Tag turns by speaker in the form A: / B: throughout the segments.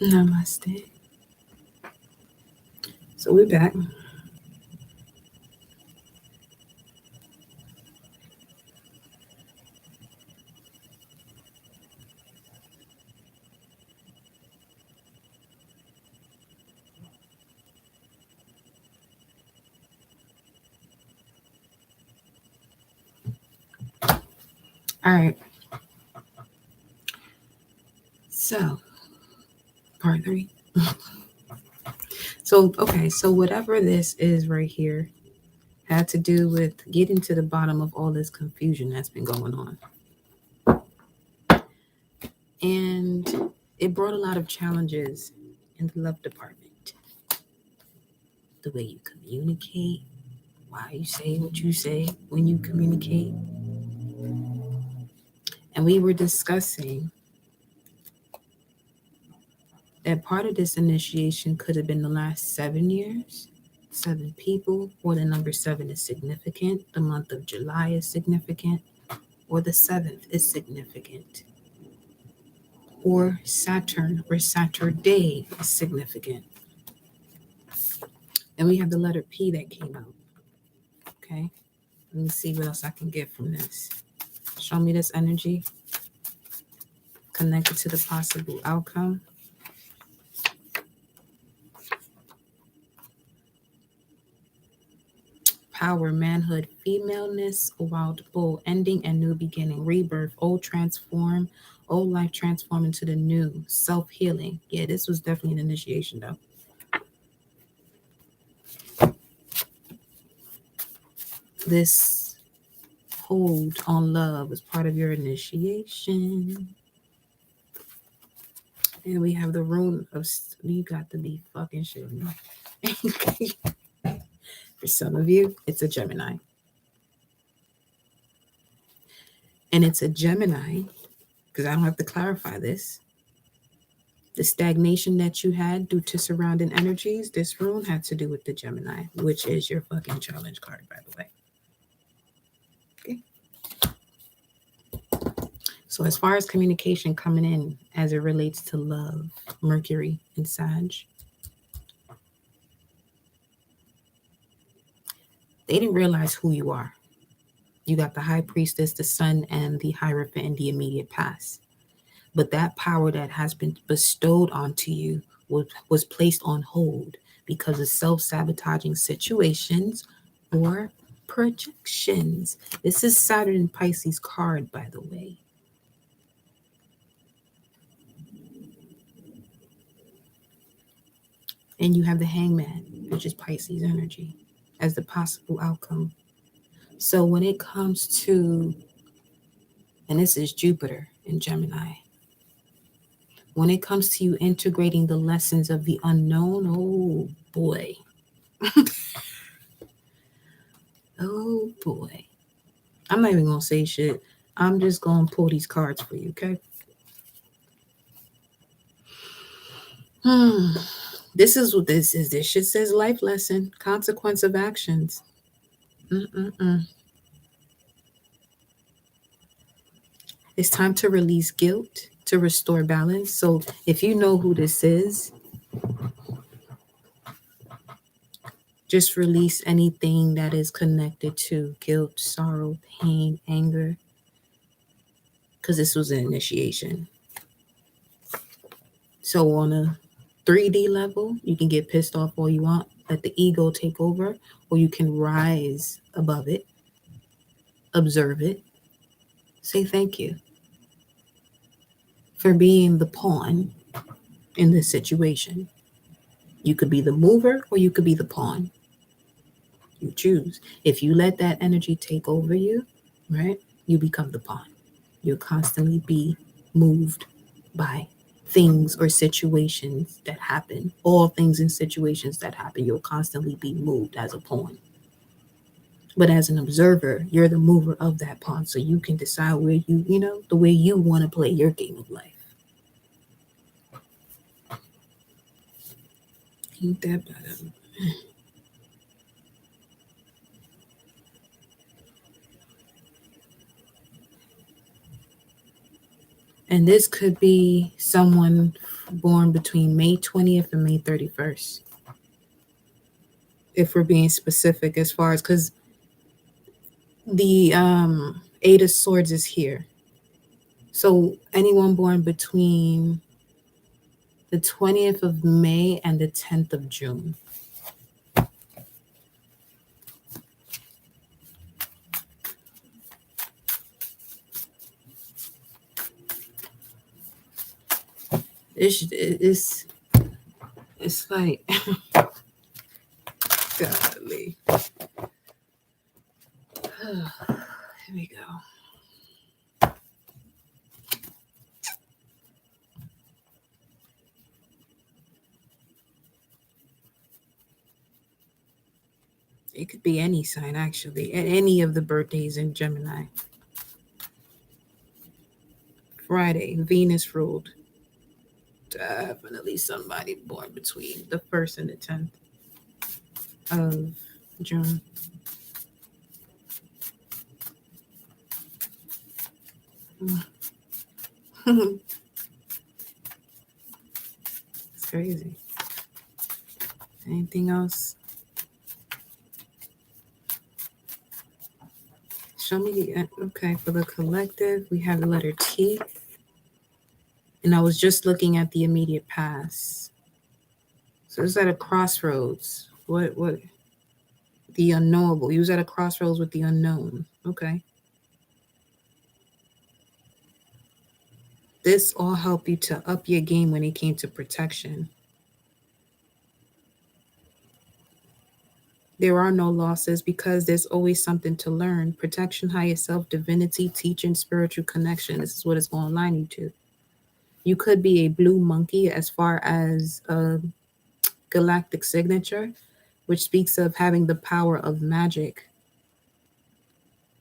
A: Namaste. So we're back. All right. So part three. So okay. So whatever this is right here had to do with getting to the bottom of all this confusion that's been going on, and it brought a lot of challenges in the love department. The way you communicate, why you say what you say when you communicate, and we were discussing that part of this initiation could have been the last 7 years, 7 people, or the number seven is significant, the month of July is significant, or the seventh is significant, or Saturn or Saturday is significant. And we have the letter P that came out. Okay, let me see what else I can get from this. Show me this energy connected to the possible outcome. Power, manhood, femaleness, wild bull, ending and new beginning, rebirth, old transform, old life transform into the new, self healing. Yeah, this was definitely an initiation though. This hold on love was part of your initiation. And we have the rune of, you got to be fucking shitting me. For some of you, it's a Gemini. And it's a Gemini, because I don't have to clarify this. The stagnation that you had due to surrounding energies, this rune had to do with the Gemini, which is your fucking challenge card, by the way. Okay. So, as far as communication coming in as it relates to love, Mercury and Sag, they didn't realize who you are. You got the High Priestess, the Sun, and the Hierophant in the immediate past. But that power that has been bestowed onto you was placed on hold because of self-sabotaging situations or projections. This is Saturn and Pisces card, by the way. And you have the Hangman, which is Pisces energy, as the possible outcome. So when it comes to, and this is Jupiter in Gemini, when it comes to you integrating the lessons of the unknown, oh boy. Oh boy. I'm not even gonna say shit. I'm just gonna pull these cards for you, okay? Hmm. This is what this is. This shit says life lesson, consequence of actions. Mm-mm-mm. It's time to release guilt to restore balance. So if you know who this is, just release anything that is connected to guilt, sorrow, pain, anger, because this was an initiation. So on a 3D level, you can get pissed off all you want, let the ego take over, or you can rise above it, observe it, say thank you for being the pawn in this situation. You could be the mover or you could be the pawn. You choose. If you let that energy take over you, right, you become the pawn. You'll constantly be moved by things or situations that happen. All things and situations that happen, you'll constantly be moved as a pawn. But as an observer, you're the mover of that pawn. So you can decide where the way you want to play your game of life. Ain't that bad? And this could be someone born between May 20th and May 31st. If we're being specific as far as, because the Eight of Swords is here. So anyone born between the 20th of May and the 10th of June. It's like, golly. Here we go. It could be any sign, actually, any of the birthdays in Gemini. Friday, Venus ruled. Definitely somebody born between the 1st and the 10th of June. It's crazy. Anything else? Show me the, okay, for the collective, we have the letter T. And I was just looking at the immediate past. So it's at a crossroads. What, the unknowable. You was at a crossroads with the unknown. Okay. This all helped you to up your game when it came to protection. There are no losses because there's always something to learn. Protection, higher self, divinity, teaching, spiritual connection. This is what it's going to align you to. You could be a blue monkey as far as a galactic signature, which speaks of having the power of magic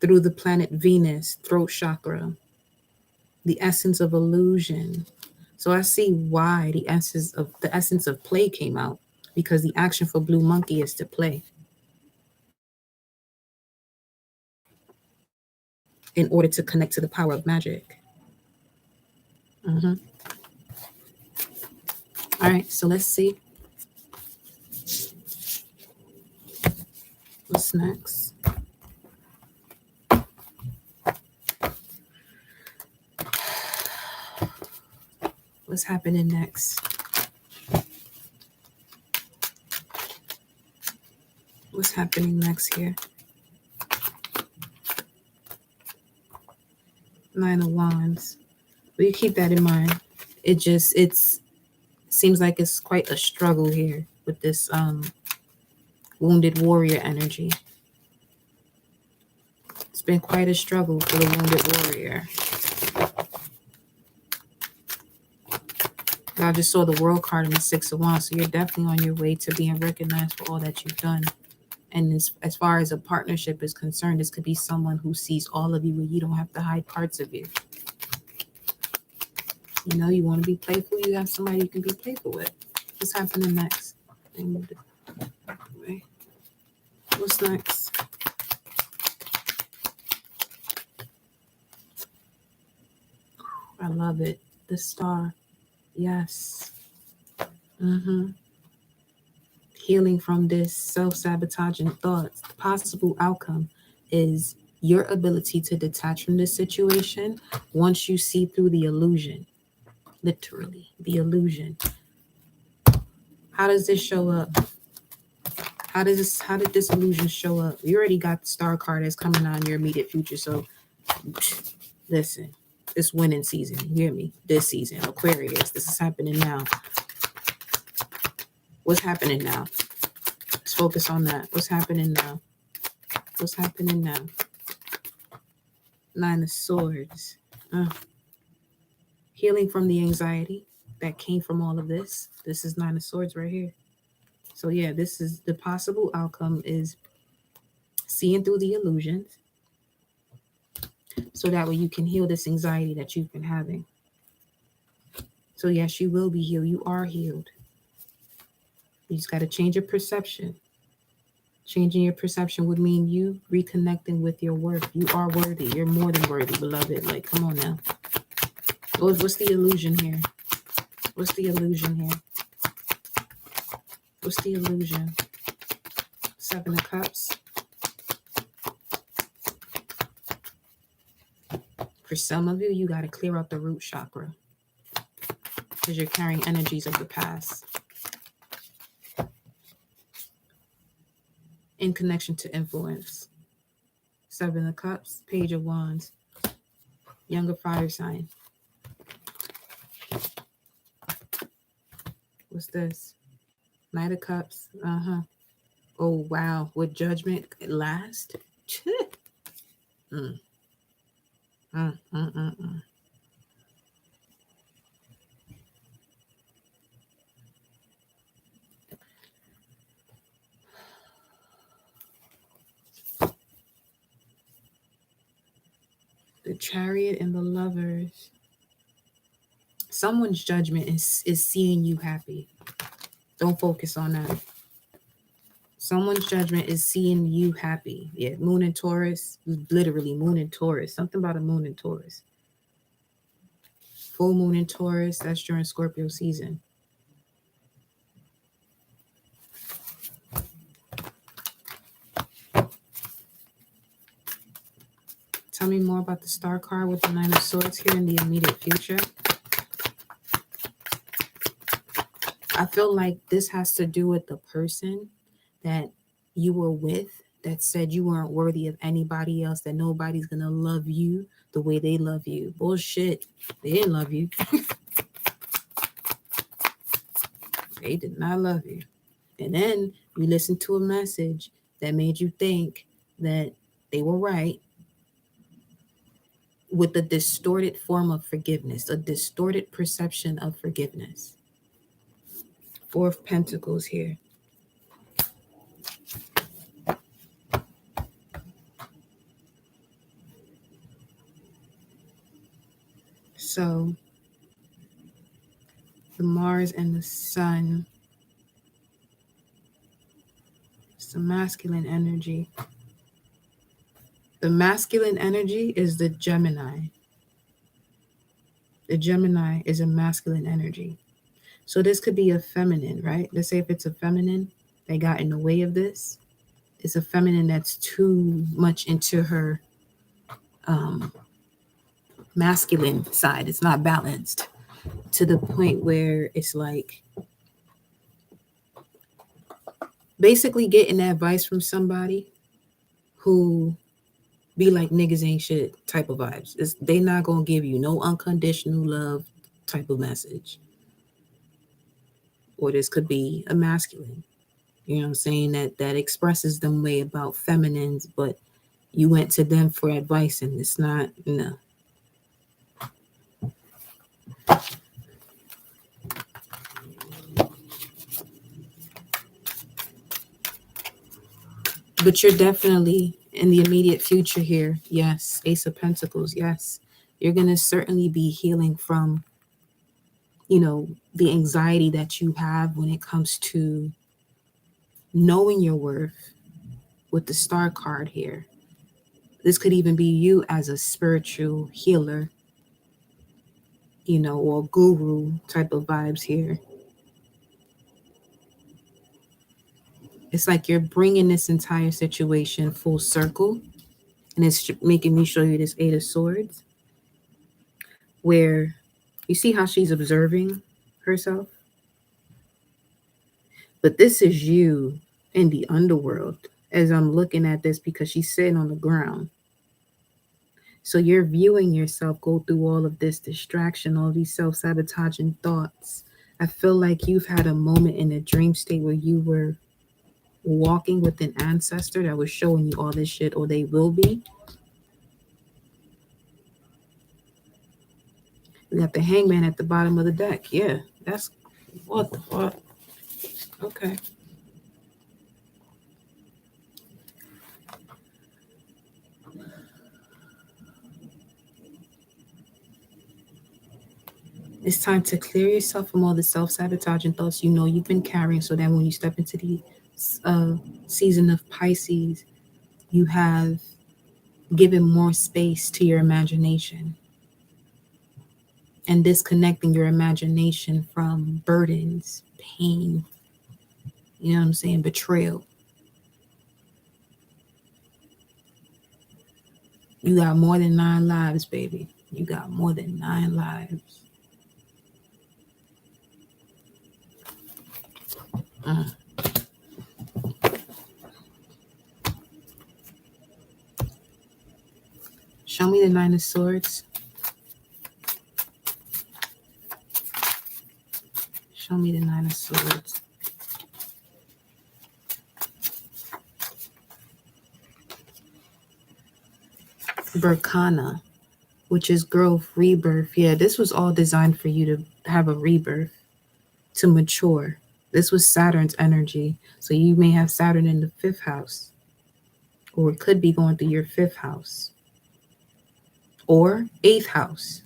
A: through the planet Venus, throat chakra, the essence of illusion. So I see why the essence of play came out, because the action for blue monkey is to play. In order to connect to the power of magic. All right, so let's see. What's next? What's happening next? What's happening next here? Nine of Wands. But you keep that in mind. It seems like it's quite a struggle here with this wounded warrior energy. It's been quite a struggle for the wounded warrior. I just saw the World card in the Six of Wands, so you're definitely on your way to being recognized for all that you've done. And as far as a partnership is concerned, this could be someone who sees all of you where you don't have to hide parts of you. You know, you want to be playful, you have somebody you can be playful with. What's happening next? What's next? I love it. The Star. Yes. Healing from this self-sabotaging thoughts. The possible outcome is your ability to detach from this situation once you see through the illusion. Literally, the illusion. How does this show up? How did this illusion show up? You already got the Star card that's coming on your immediate future. So listen, it's winning season. You hear me? This season, Aquarius. This is happening now. What's happening now? Let's focus on that. What's happening now? What's happening now? Nine of Swords. Healing from the anxiety that came from all of this. This is Nine of Swords right here. So yeah, this is the possible outcome is seeing through the illusions so that way you can heal this anxiety that you've been having. So yes, you will be healed. You are healed. You just got to change your perception. Changing your perception would mean you reconnecting with your worth. You are worthy. You're more than worthy, beloved. Like, come on now. What's the illusion here? What's the illusion here? What's the illusion? Seven of Cups. For some of you, you got to clear out the root chakra because you're carrying energies of the past in connection to influence. Seven of Cups, Page of Wands, younger fire sign. What's this? Knight of Cups. Oh, wow. With judgment last? mm. Mm, mm, mm, mm. The Chariot and the Lovers. Someone's judgment is seeing you happy. Don't focus on that. Someone's judgment is seeing you happy. Yeah, Moon and Taurus, literally Moon and Taurus. Something about a Moon and Taurus. Full Moon in Taurus, that's during Scorpio season. Tell me more about the Star card with the Nine of Swords here in the immediate future. I feel like this has to do with the person that you were with that said you weren't worthy of anybody else, that nobody's going to love you the way they love you. Bullshit. They didn't love you. They did not love you. And then you listened to a message that made you think that they were right with a distorted form of forgiveness, a distorted perception of forgiveness. Four of Pentacles here. So the Mars and the Sun, it's the masculine energy. The masculine energy is the Gemini. The Gemini is a masculine energy. So this could be a feminine, right? Let's say if it's a feminine that got in the way of this, it's a feminine that's too much into her masculine side. It's not balanced to the point where it's like basically getting advice from somebody who be like niggas ain't shit type of vibes. They not gonna give you no unconditional love type of message. Or this could be a masculine, you know what I'm saying, that expresses them way about feminines, but you went to them for advice and it's not, no. But you're definitely in the immediate future here. Yes. Ace of Pentacles. Yes. You're going to certainly be healing from, the anxiety that you have when it comes to knowing your worth with the Star card here. This could even be you as a spiritual healer, or guru type of vibes here. It's like you're bringing this entire situation full circle, and it's making me show you this Eight of Swords, where you see how she's observing herself. But this is you in the underworld as I'm looking at this, because she's sitting on the ground. So you're viewing yourself go through all of this distraction, all these self-sabotaging thoughts. I feel like you've had a moment in a dream state where you were walking with an ancestor that was showing you all this shit, or they will be. We got the Hangman at the bottom of the deck. Yeah, that's what the fuck. Okay. It's time to clear yourself from all the self-sabotaging thoughts you've been carrying, so that when you step into the season of Pisces, you have given more space to your imagination. and disconnecting your imagination from burdens, pain, you know what I'm saying, betrayal. You got more than 9 lives, baby. You got more than 9 lives. Mm. Show me the 9 of Swords. Show me the 9 of Swords. Berkana, which is growth, rebirth. Yeah, this was all designed for you to have a rebirth, to mature. This was Saturn's energy. So you may have Saturn in the 5th house, or it could be going through your 5th house or 8th house.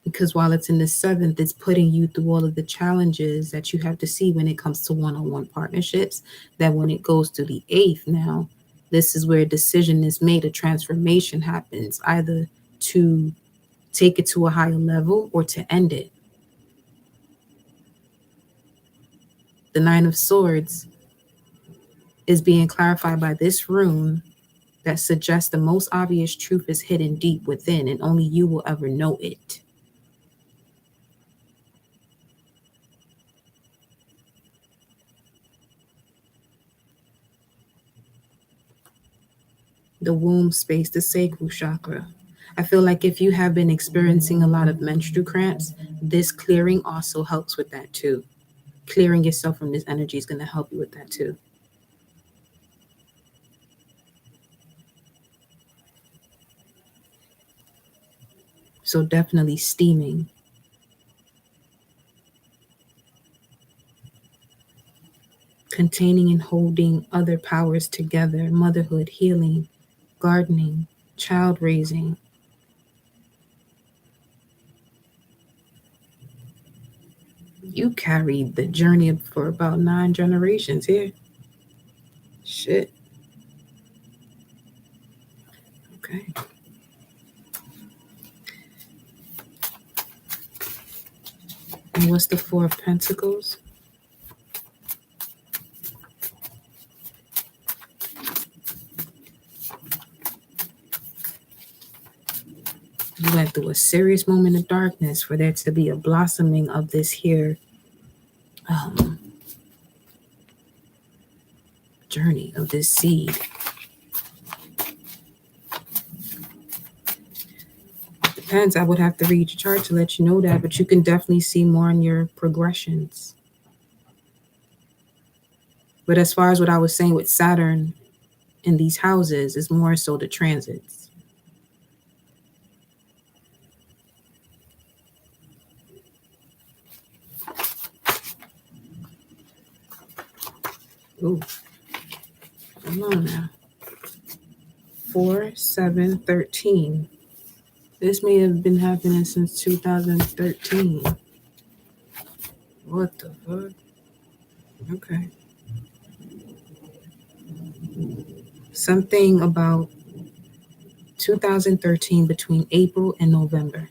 A: Because while it's in the 7th, it's putting you through all of the challenges that you have to see when it comes to one-on-one partnerships. That when it goes to the 8th now, this is where a decision is made, a transformation happens, either to take it to a higher level or to end it. The 9 of Swords is being clarified by this rune that suggests the most obvious truth is hidden deep within, and only you will ever know it. The womb space, the sacral chakra. I feel like if you have been experiencing a lot of menstrual cramps, this clearing also helps with that too. Clearing yourself from this energy is going to help you with that too. So definitely steaming. Containing and holding other powers together, motherhood, healing, gardening, child raising. You carried the journey for about 9 generations here. Shit. Okay. And what's the 4 of Pentacles? You went through a serious moment of darkness for there to be a blossoming of this here journey, of this seed. Depends. I would have to read your chart to let you know that, but you can definitely see more in your progressions. But as far as what I was saying with Saturn in these houses, is more so the transits. Ooh, come on now. 4, 7, 13. This may have been happening since 2013. What the fuck? Okay. Something about 2013 between April and November.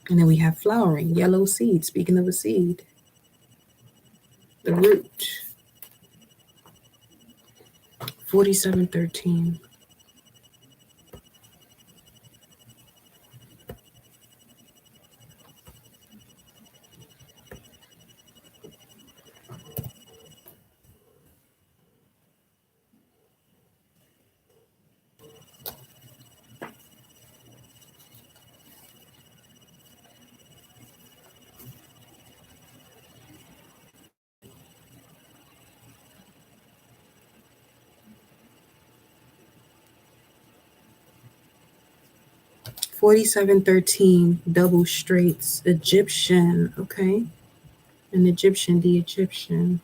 A: And then we have flowering, yellow seed. Speaking of a seed, the root. 4713. 4713, double straights, Egyptian, okay? An Egyptian, the Egyptian.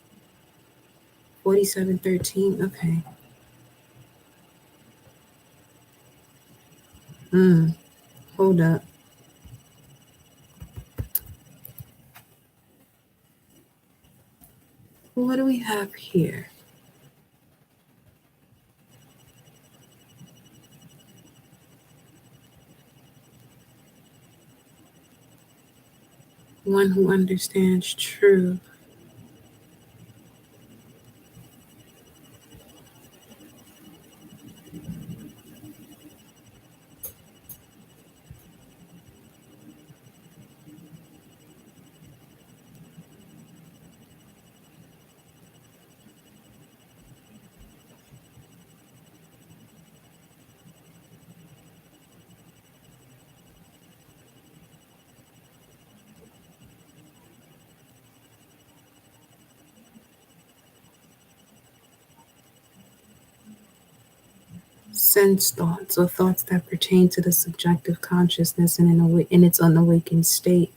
A: 4713, okay. Hold up. What do we have here? one who understands truth. Sense thoughts or thoughts that pertain to the subjective consciousness and in its unawakened state.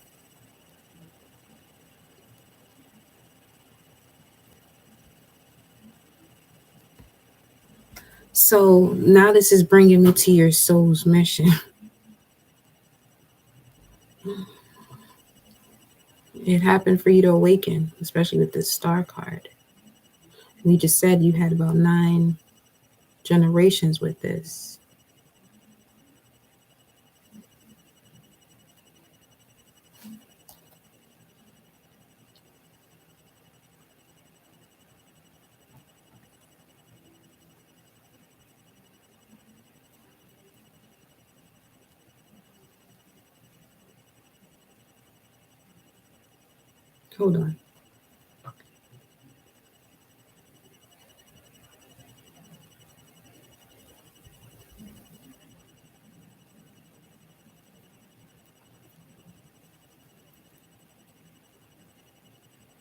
A: So now this is bringing me to your soul's mission. It happened for you to awaken, especially with this star card. We just said you had about 9 generations with this. Hold on.